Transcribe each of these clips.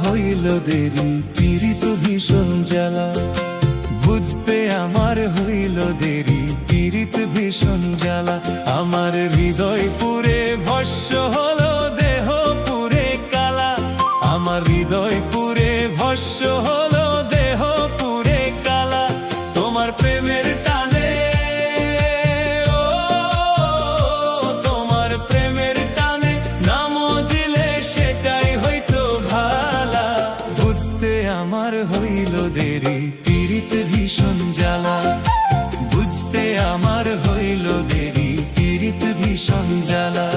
হইল দেরি, পীড়িত ভীষণ জ্বালা। বুঝতে আমার হইল দেরি, পীড়িত ভীষণ জ্বালা। আমার হৃদয় পুরে ভস্য হলো, দেহ পুরে কালা। আমার হৃদয় পুরে ভস্য হলো, দেহ পুরে কালা। তোমার প্রেমের টানে, ও তোমার প্রেমের টানে না মজিলে সেটাই হয়তো ভালা। বুঝতে আমার হইল দেরি, পীড়িত ভীষণ জ্বালা। বুঝতে আমার হইল দেরি, পীড়িত ভীষণ জ্বালা।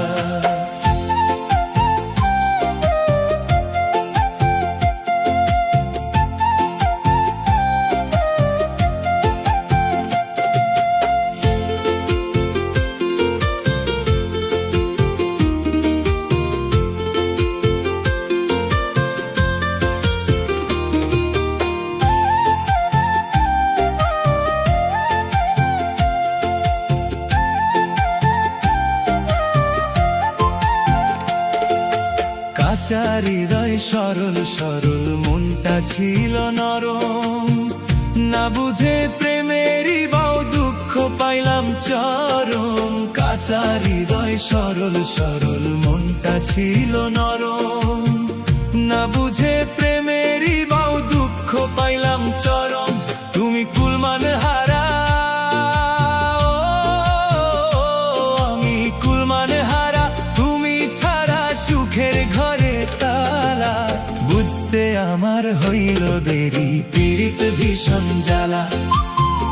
কাঁচা হৃদয় সরল সরল, মনটা ছিল নরম। না বুঝে প্রেমেরই বাও দুঃখ পাইলাম চরম। কাঁচা হৃদয় সরল সরল, মনটা ছিল নরম। না বুঝে প্রেমেরই বাও দুঃখ পাইলাম চরম। তুমি কুলমান হারা, আমি কুলমান হারা। তুমি ছাড়া সুখের ঘরে তালা। বুঝতে আমার হইল দেরি, পীড়িত ভীষণ জ্বালা।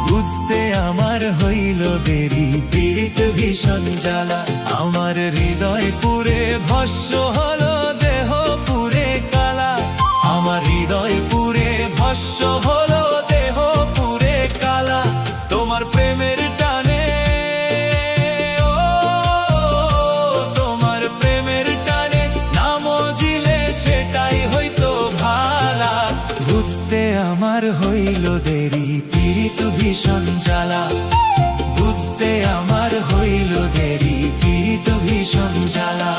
বুঝতে আমার হইল দেরি, পীড়িত ভীষণ জ্বালা। আমার হৃদয় পুরে ভস্য হলো, দেহ পুরে কালা। আমার হৃদয় পুরে ভস্য হলো, দেহ পুরে কালা। তোমার প্রেমের টানে, ও তোমার প্রেমের টানে না মজিলে সেটাই হয়তো ভালা। বুঝতে আমার হইল দেরি, পীড়িত ভীষণ জ্বালা। বুঝতে আমার হইল দেরি, পীড়িত ভীষণ জ্বালা।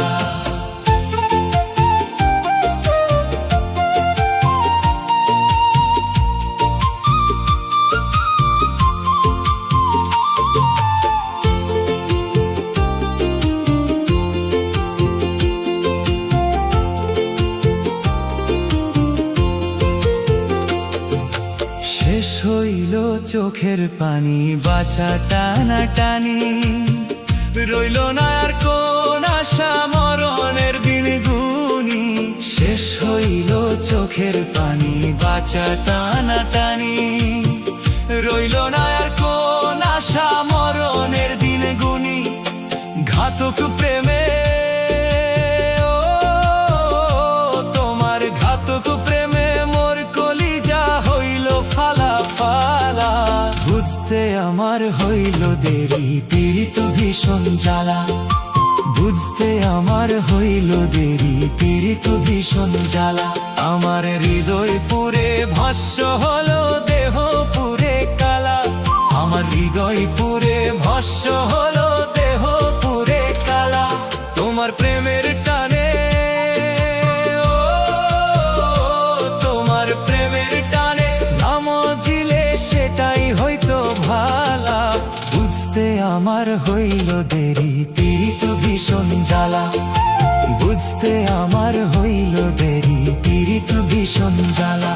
শেষ হইল চোখের পানি, বাঁচা টানা টানি। রইল না আর কোন আশা, মরণের দিন গুনি। শেষ হইল চোখের পানি, বাঁচা টানা টানি। রইল না আর কোন আশা, মরণের দিন গুনি। ঘাতক প্রেমে, ও তোমার ঘাতক প্রেমে মোর কলিজা হইল ফালা ফালা। বুঝতে আমার হইল দেরি, পীড়িত ভীষণ জ্বালা। বুঝতে আমার হইল দেরি, পীড়িত ভীষণ জ্বালা। আমার হৃদয় পুরে ভস্য হলো, দেহ পুরে কালা। আমার হৃদয় পুরে ভস্য হলো, দেহ পুরে কালা। তোমার প্রেমের টানে, ও তোমার প্রেমের টানে না মজিলে সেটাই হয়তো ভালা। বুঝতে আমার হইল দেরি, পীড়িত ভীষণ জ্বালা। বুঝতে আমার হইল দেরি, পীড়িত ভীষণ জ্বালা।